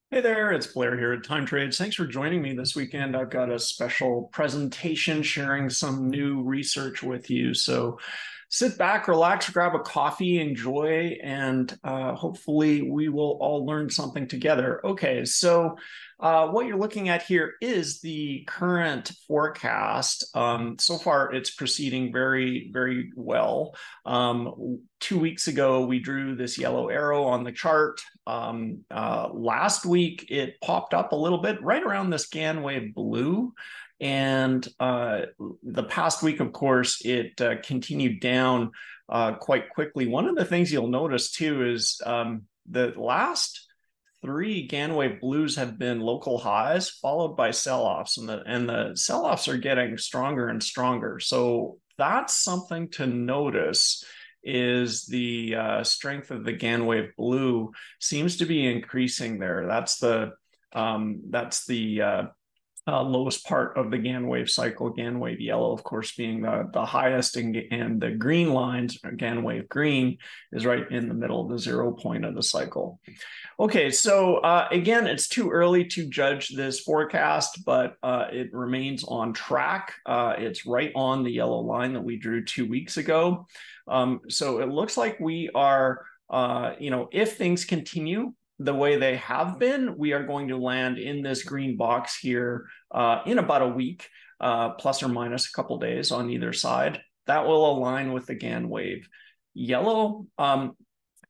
Hey there, it's Blair here at Time Trades. Thanks for joining me this weekend. I've got a special presentation sharing some new research with you. So sit back, relax, grab a coffee, enjoy, and hopefully we will all learn something together. Okay, so what you're looking at here is the current forecast. So far, it's proceeding very, very well. 2 weeks ago, we drew this yellow arrow on the chart. Last week, it popped up a little bit right around this Gann wave blue. And the past week, of course, it continued down quite quickly. One of the things you'll notice too is the last three Gann wave blues have been local highs followed by sell-offs, and the sell-offs are getting stronger and stronger. So that's something to notice is the strength of the Gann wave blue seems to be increasing there. That's the lowest part of the Gann wave cycle. Gann wave yellow, of course, being the highest, and the green lines, Gann wave green, is right in the middle of the 0 point of the cycle. Okay, so again, it's too early to judge this forecast, but it remains on track. It's right on the yellow line that we drew 2 weeks ago. So it looks like we are, if things continue the way they have been, we are going to land in this green box here in about a week, plus or minus a couple days on either side. That will align with the Gann wave yellow.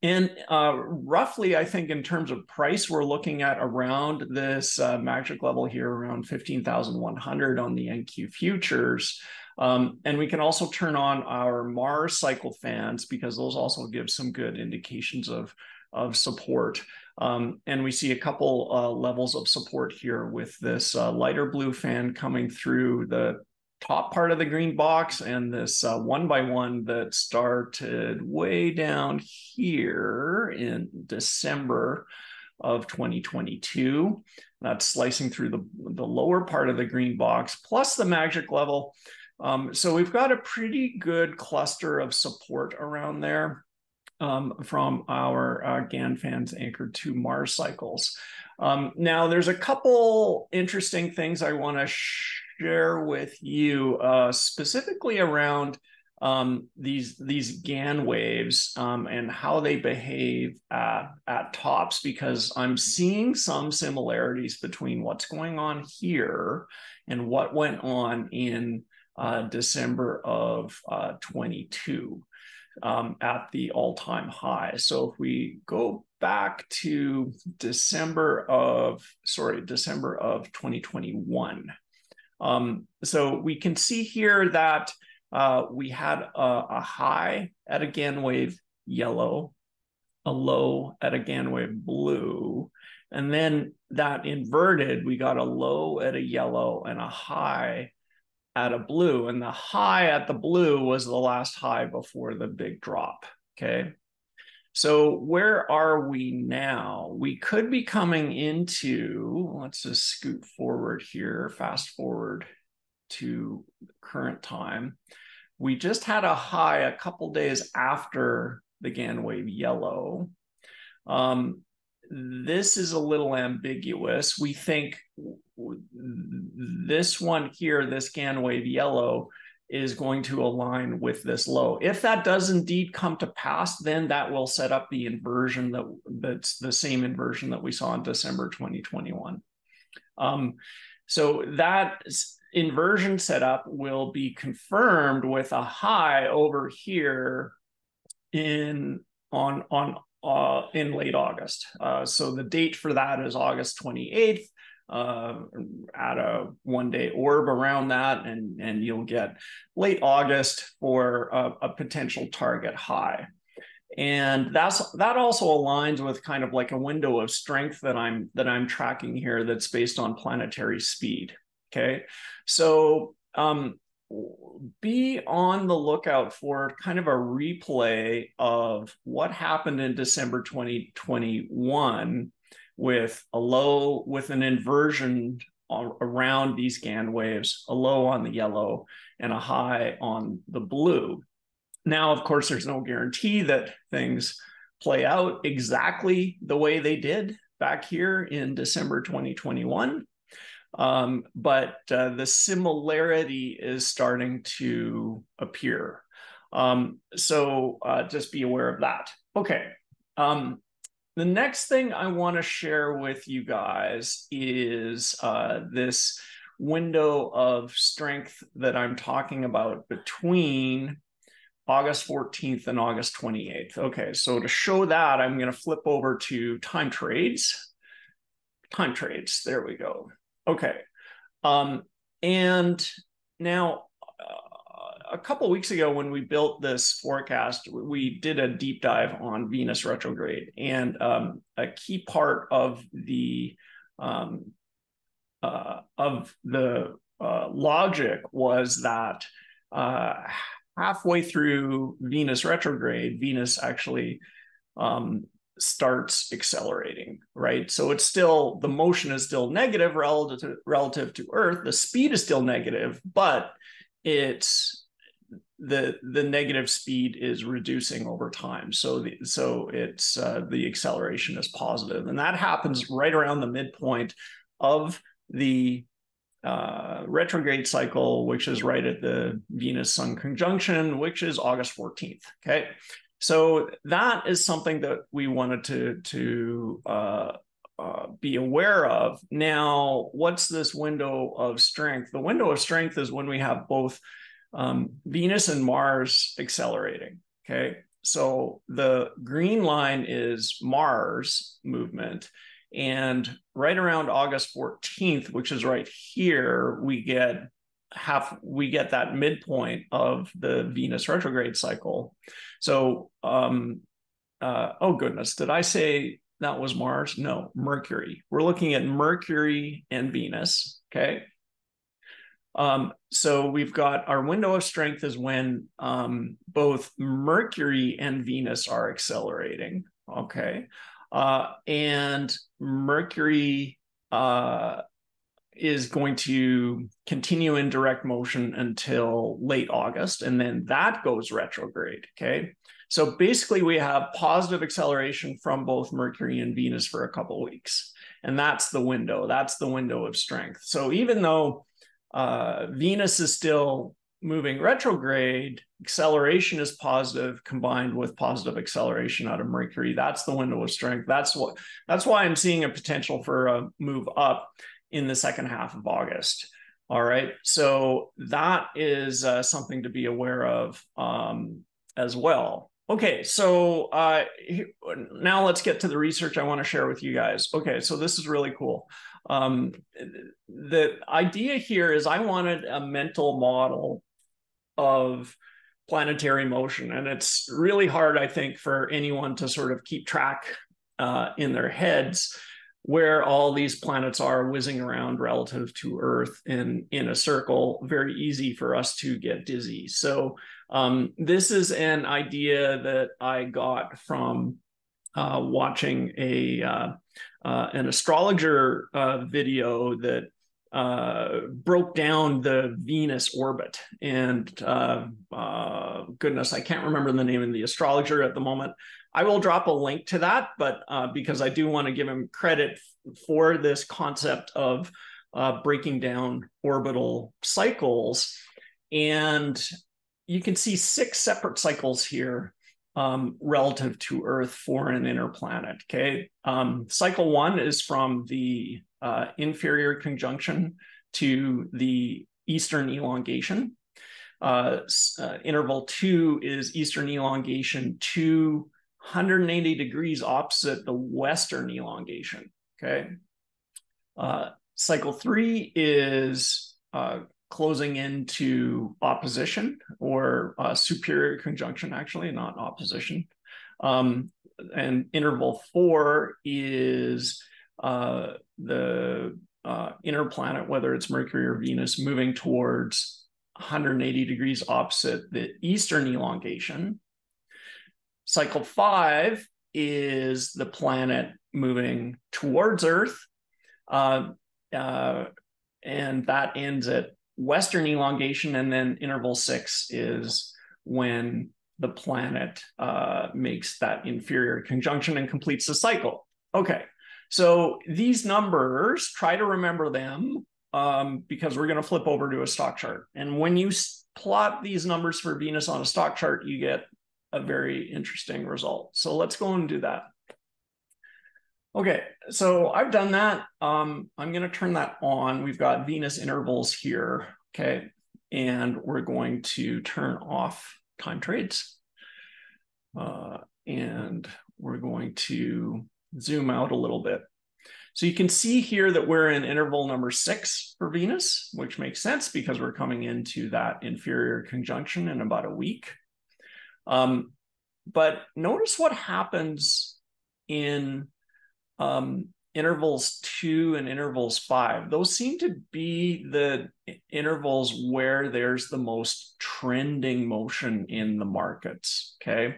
And roughly, I think in terms of price, we're looking at around this magic level here, around 15,100 on the NQ futures. And we can also turn on our Mars cycle fans because those also give some good indications of support. And we see a couple levels of support here with this lighter blue fan coming through the top part of the green box, and this 1x1 that started way down here in December of 2022. That's slicing through the lower part of the green box, plus the magic level. So we've got a pretty good cluster of support around there from our Gann fans anchored to Mars cycles. Now, there's a couple interesting things I want to share with you, specifically around these Gann waves and how they behave at tops, because I'm seeing some similarities between what's going on here and what went on in December of 22. At the all-time high. So if we go back to December of 2021. So we can see here that we had a high at a Gann wave yellow, a low at a Gann wave blue, and then that inverted. We got a low at a yellow and a high at a blue, and the high at the blue was the last high before the big drop. Okay, so where are we now? We could be coming into, let's just scoot forward here, fast forward to current time. We just had a high a couple days after the Gann wave yellow. This is a little ambiguous. We think this one here, this Gann wave yellow, is going to align with this low. If that does indeed come to pass, then that will set up the inversion that's the same inversion that we saw in December 2021. So that inversion setup will be confirmed with a high over here in late August. So the date for that is August 28th. At a one-day orb around that, and you'll get late August for a potential target high. And that also aligns with kind of like a window of strength that I'm tracking here that's based on planetary speed. Okay, so be on the lookout for kind of a replay of what happened in December 2021 with a low, with an inversion around these Gann waves, a low on the yellow and a high on the blue. Now, of course, there's no guarantee that things play out exactly the way they did back here in December 2021. But the similarity is starting to appear. So just be aware of that. Okay. The next thing I want to share with you guys is this window of strength that I'm talking about between August 14th and August 28th. Okay, so to show that, I'm going to flip over to time trades. Time trades, there we go. Okay, and now a couple of weeks ago when we built this forecast, we did a deep dive on Venus retrograde, and a key part of the logic was that halfway through Venus retrograde, Venus actually starts accelerating, right? So it's still, the motion is still negative relative to Earth. The speed is still negative, but it's the negative speed is reducing over time. So it's the acceleration is positive, and that happens right around the midpoint of the retrograde cycle, which is right at the Venus-Sun conjunction, which is August 14th. Okay, so that is something that we wanted to be aware of. Now, what's this window of strength? The window of strength is when we have both Venus and Mars accelerating. Okay, so the green line is Mars movement, and right around August 14th, which is right here, we get that midpoint of the Venus retrograde cycle. So oh goodness, did I say that was Mars? No, Mercury. We're looking at Mercury and Venus. Okay, so we've got our window of strength is when both Mercury and Venus are accelerating. Okay, and Mercury is going to continue in direct motion until late August, and then that goes retrograde. Okay, so basically we have positive acceleration from both Mercury and Venus for a couple of weeks, and that's the window. That's the window of strength. So even though Venus is still moving retrograde, acceleration is positive combined with positive acceleration out of Mercury. That's the window of strength. That's why I'm seeing a potential for a move up in the second half of August. All right, so that is something to be aware of as well. Okay, so now let's get to the research I want to share with you guys. Okay, so this is really cool. The idea here is I wanted a mental model of planetary motion, and it's really hard, I think, for anyone to sort of keep track in their heads where all these planets are whizzing around relative to Earth in a circle. Very easy for us to get dizzy. So this is an idea that I got from watching an astrologer video that broke down the Venus orbit. And goodness, I can't remember the name of the astrologer at the moment. I will drop a link to that, but because I do want to give him credit for this concept of breaking down orbital cycles. And you can see 6 separate cycles here relative to Earth for an inner planet. Okay, cycle 1 is from the inferior conjunction to the eastern elongation. Interval 2 is eastern elongation to 180 degrees opposite the western elongation. Okay, cycle 3 is closing into opposition, or superior conjunction, actually, not opposition. And interval 4 is the inner planet, whether it's Mercury or Venus, moving towards 180 degrees opposite the eastern elongation. Cycle 5 is the planet moving towards Earth, and that ends at western elongation. And then interval 6 is when the planet makes that inferior conjunction and completes the cycle. Okay, So these numbers, try to remember them because we're going to flip over to a stock chart. And when you plot these numbers for Venus on a stock chart, you get a very interesting result. So let's go and do that. Okay, so I've done that. I'm going to turn that on. We've got Venus intervals here, okay? And we're going to turn off time trades. And we're going to zoom out a little bit. So you can see here that we're in interval number 6 for Venus, which makes sense because we're coming into that inferior conjunction in about a week. But notice what happens in intervals 2 and intervals 5. Those seem to be the intervals where there's the most trending motion in the markets, okay?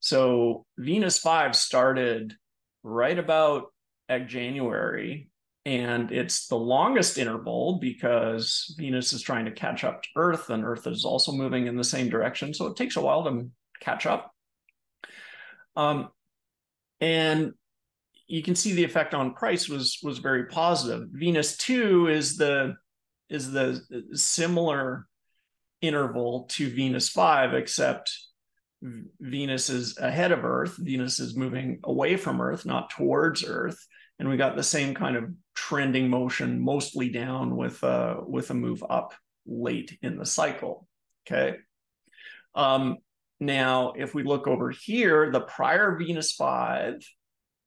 So Venus 5 started right about at January, and it's the longest interval because Venus is trying to catch up to Earth, and Earth is also moving in the same direction, so it takes a while to catch up. And you can see the effect on price was very positive. Venus 2 is the similar interval to Venus 5, except Venus is ahead of Earth. Venus is moving away from Earth, not towards Earth. And we got the same kind of trending motion, mostly down with a move up late in the cycle, okay? Now, if we look over here, the prior Venus 5,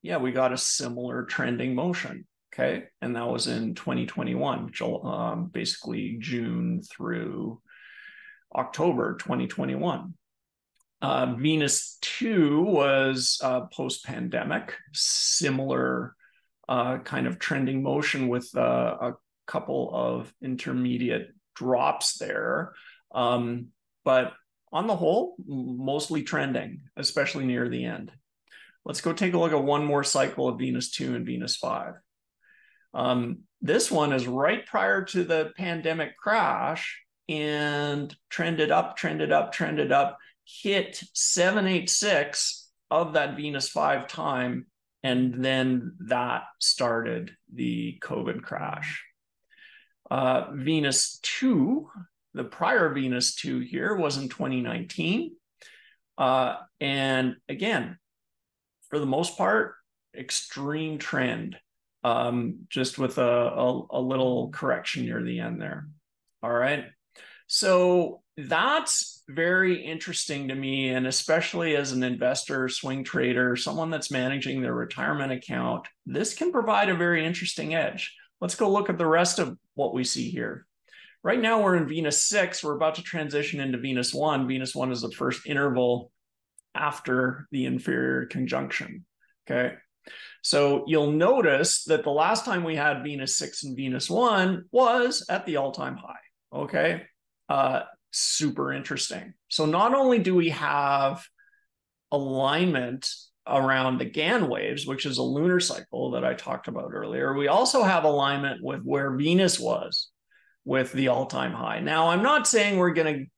yeah, we got a similar trending motion, okay? And that was in 2021, basically June through October 2021. Venus 2 was post-pandemic, similar kind of trending motion with a couple of intermediate drops there. But on the whole, mostly trending, especially near the end. Let's go take a look at one more cycle of Venus 2 and Venus 5. This one is right prior to the pandemic crash and trended up, trended up, trended up, hit 786 of that Venus 5 time, and then that started the COVID crash. Venus 2, the prior Venus 2 here was in 2019. And again, for the most part, extreme trend, just with a little correction near the end there. All right. So that's very interesting to me, and especially as an investor, swing trader, someone that's managing their retirement account, this can provide a very interesting edge. Let's go look at the rest of what we see here. Right now we're in Venus 6. We're about to transition into Venus 1. Venus 1 is the first interval after the inferior conjunction, okay? So you'll notice that the last time we had Venus 6 and Venus 1 was at the all-time high, okay? Super interesting. So not only do we have alignment around the Gann waves, which is a lunar cycle that I talked about earlier, we also have alignment with where Venus was with the all-time high. Now, I'm not saying we're going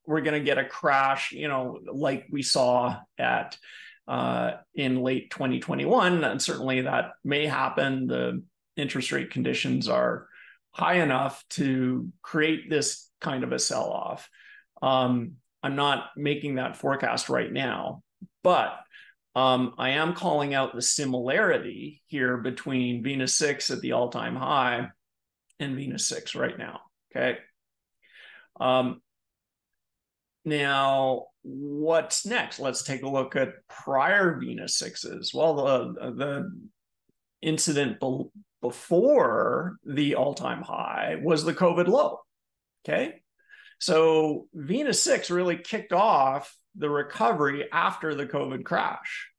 to get a crash, you know, like we saw at in late 2021, and certainly that may happen. The interest rate conditions are high enough to create this kind of a sell-off. I'm not making that forecast right now, but I am calling out the similarity here between Venus 6 at the all-time high and Venus 6 right now, okay? Now, what's next? Let's take a look at prior Venus 6s. Well, the incident before the all-time high was the COVID low, okay? So Venus 6 really kicked off the recovery after the COVID crash,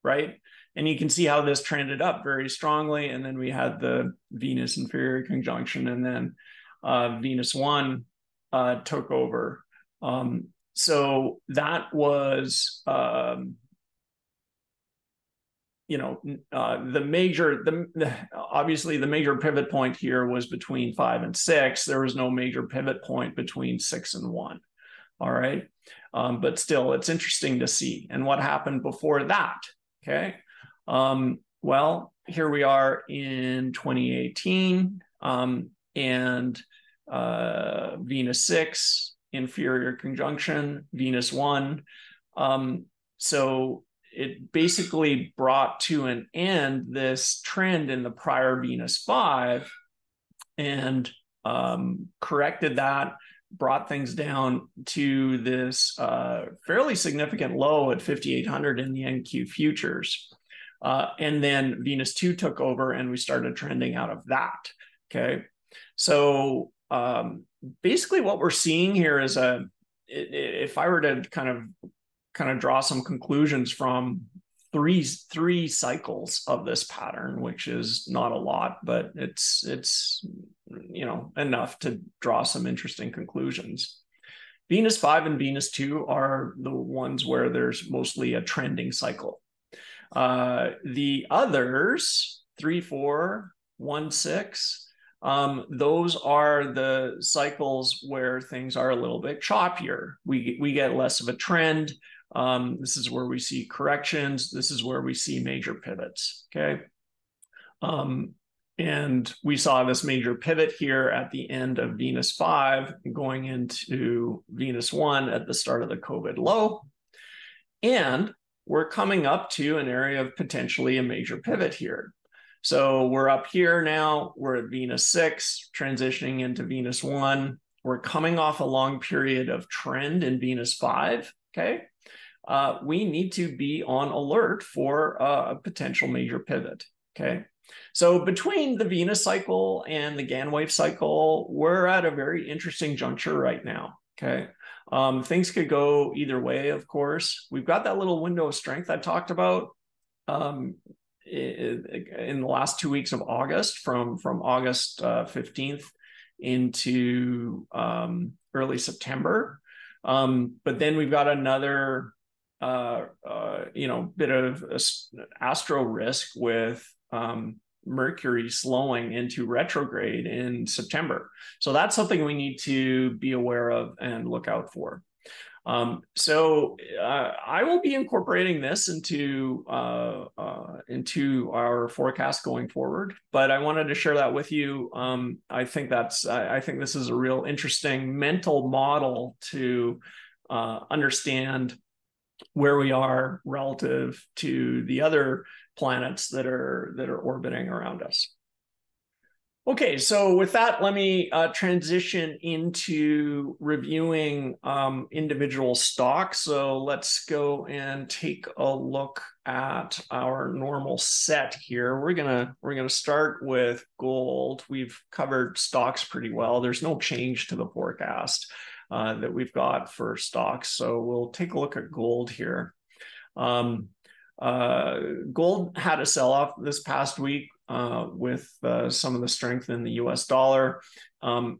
right? And you can see how this trended up very strongly. And then we had the Venus inferior conjunction, and then Venus 1 took over. So that was, you know, obviously the major pivot point here was between 5 and 6. There was no major pivot point between 6 and 1. All right. But still, it's interesting to see. And what happened before that? Okay. Well, here we are in 2018, and Venus 6, inferior conjunction, Venus 1. So it basically brought to an end this trend in the prior Venus 5 and corrected that, brought things down to this fairly significant low at 5,800 in the NQ futures. And then Venus 2 took over and we started trending out of that. Okay. So basically what we're seeing here is if I were to kind of draw some conclusions from three cycles of this pattern, which is not a lot, but it's enough to draw some interesting conclusions. Venus 5 and Venus 2 are the ones where there's mostly a trending cycle. The others, 3, 4, 1, 6, those are the cycles where things are a little bit choppier. We get less of a trend. This is where we see corrections. This is where we see major pivots. Okay. And we saw this major pivot here at the end of Venus 5 going into Venus 1 at the start of the COVID low. And we're coming up to an area of potentially a major pivot here. So we're up here now, we're at Venus 6, transitioning into Venus 1. We're coming off a long period of trend in Venus 5, okay? We need to be on alert for a potential major pivot, okay? So between the Venus cycle and the Gann wave cycle, we're at a very interesting juncture right now, okay? Things could go either way, of course. We've got that little window of strength I talked about in the last 2 weeks of August, from August 15th into early September. But then we've got another bit of astro risk with Mercury slowing into retrograde in September. So that's something we need to be aware of and look out for. So I will be incorporating this into our forecast going forward, but I wanted to share that with you. I think this is a real interesting mental model to understand where we are relative to the other planets that are orbiting around us. Okay, so with that, let me transition into reviewing individual stocks. So let's go and take a look at our normal set here. We're gonna start with gold. We've covered stocks pretty well. There's no change to the forecast that we've got for stocks. So we'll take a look at gold here. Gold had a sell-off this past week with some of the strength in the US dollar. You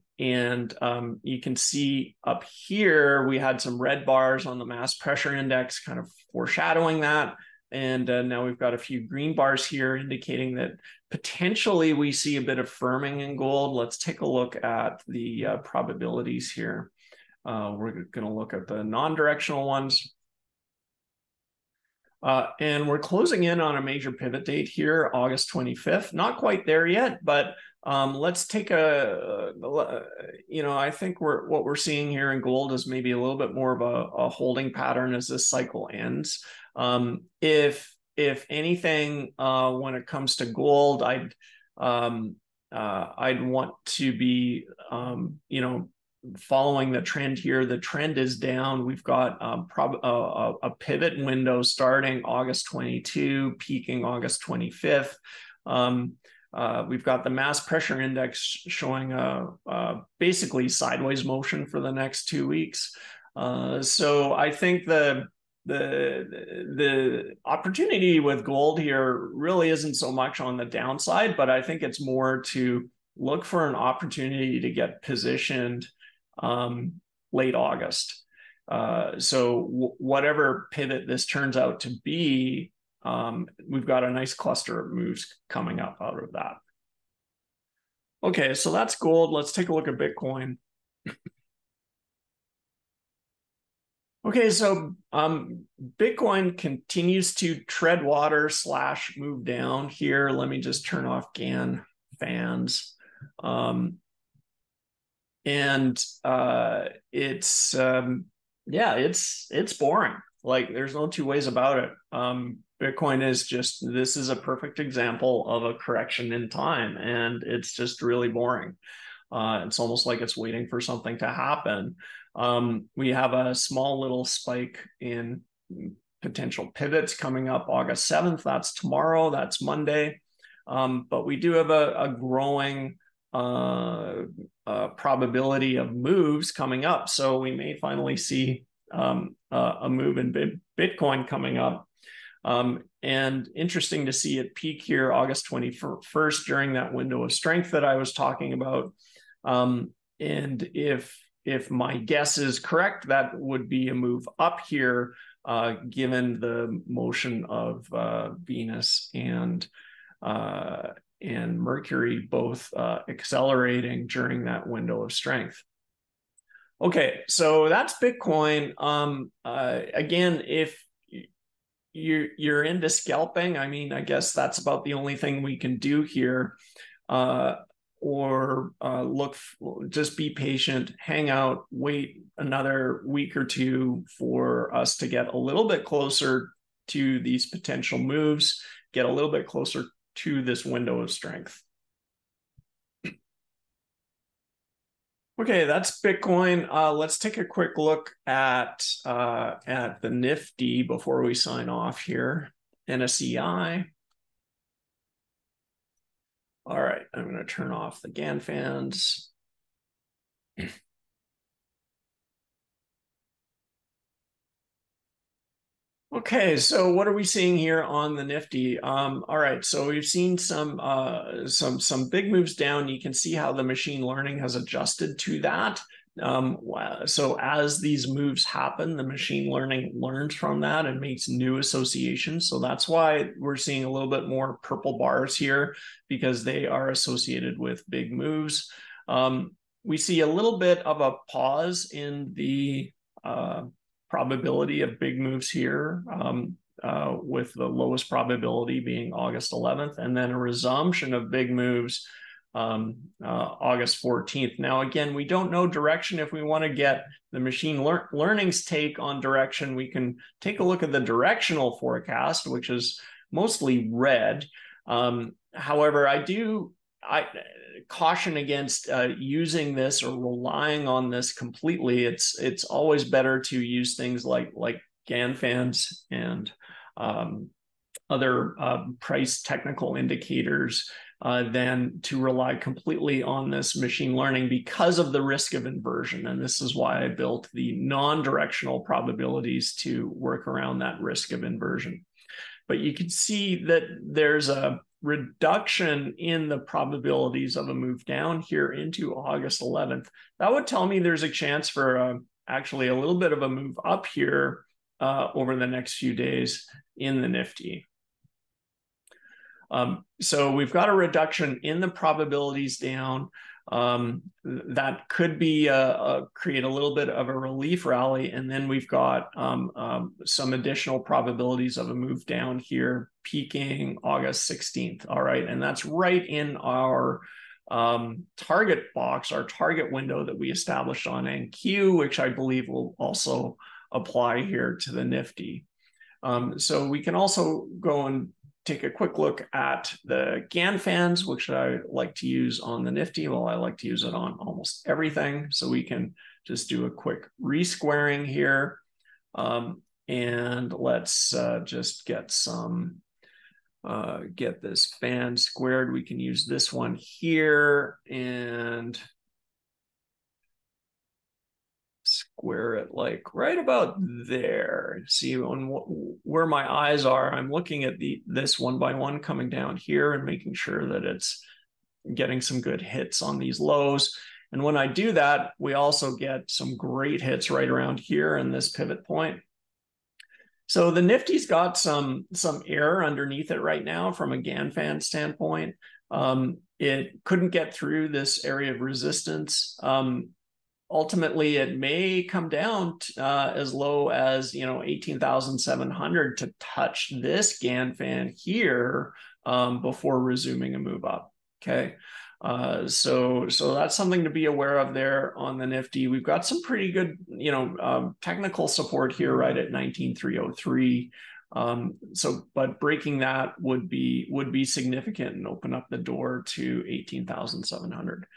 can see up here, we had some red bars on the mass pressure index kind of foreshadowing that. And now we've got a few green bars here indicating that potentially we see a bit of firming in gold. Let's take a look at the probabilities here. We're going to look at the non-directional ones. And we're closing in on a major pivot date here, August 25th. Not quite there yet, but let's take I think what we're seeing here in gold is maybe a little bit more of a holding pattern as this cycle ends. If anything, when it comes to gold, I'd want to be, following the trend here. The trend is down. We've got a pivot window starting August 22, peaking August 25th. We've got the mass pressure index showing basically sideways motion for the next 2 weeks. So I think the opportunity with gold here really isn't so much on the downside, but I think it's more to look for an opportunity to get positioned late August. So whatever pivot this turns out to be, we've got a nice cluster of moves coming up out of that. Okay, so that's gold. Let's take a look at Bitcoin. Okay, so Bitcoin continues to tread water / move down here. Let me just turn off Gann fans. It's boring. Like, there's no two ways about it. Bitcoin is just, this is a perfect example of a correction in time, and it's just really boring. It's almost like it's waiting for something to happen. We have a small little spike in potential pivots coming up August 7th. That's tomorrow. That's Monday. But we do have a growing probability of moves coming up. So we may finally see a move in Bitcoin coming up. And interesting to see it peak here August 21st during that window of strength that I was talking about. And if my guess is correct, that would be a move up here, given the motion of Venus and Mercury both accelerating during that window of strength. Okay, so that's Bitcoin. Again, if you're into scalping, I mean, I guess that's about the only thing we can do here. Just be patient, hang out, wait another week or two for us to get a little bit closer to these potential moves, get a little bit closer to this window of strength. Okay, that's Bitcoin. Let's take a quick look at the Nifty before we sign off here. NSEI. All right, I'm going to turn off the Gann fans. Okay, so what are we seeing here on the Nifty? All right, so we've seen some big moves down. You can see how the machine learning has adjusted to that. So as these moves happen, the machine learning learns from that and makes new associations. So that's why we're seeing a little bit more purple bars here, because they are associated with big moves. We see a little bit of a pause in the probability of big moves here, with the lowest probability being August 11th, and then a resumption of big moves August 14th. Now, again, we don't know direction. If we want to get the machine learning's take on direction, we can take a look at the directional forecast, which is mostly red. However, I caution against using this or relying on this completely. It's always better to use things like Gann fans and other price technical indicators than to rely completely on this machine learning, because of the risk of inversion. And this is why I built the non-directional probabilities to work around that risk of inversion. But you can see that there's a reduction in the probabilities of a move down here into August 11th. That would tell me there's a chance for actually a little bit of a move up here over the next few days in the Nifty. So we've got a reduction in the probabilities down. That could be create a little bit of a relief rally, and then we've got some additional probabilities of a move down here, peaking August 16th. All right, and that's right in our target box, our target window that we established on NQ, which I believe will also apply here to the Nifty. So we can also go and take a quick look at the Gann fans, which I like to use on the Nifty. Well, I like to use it on almost everything. So we can just do a quick resquaring here. And let's just get this fan squared. We can use this one here and square it like right about there. See, where my eyes are, I'm looking at this one by one coming down here and making sure that it's getting some good hits on these lows. And when I do that, we also get some great hits right around here in this pivot point. So the Nifty's got some air underneath it right now from a Gann fan standpoint. It couldn't get through this area of resistance. ultimately it may come down as low as 18,700 to touch this Gann fan here before resuming a move up. Okay. So that's something to be aware of there on the Nifty. We've got some pretty good, technical support here, right at 19,303. But breaking that would be significant and open up the door to 18,700.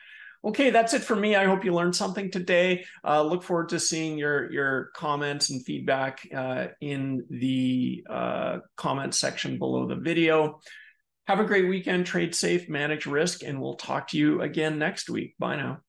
Okay, that's it for me. I hope you learned something today. Look forward to seeing your comments and feedback in the comment section below the video. Have a great weekend, trade safe, manage risk, and we'll talk to you again next week. Bye now.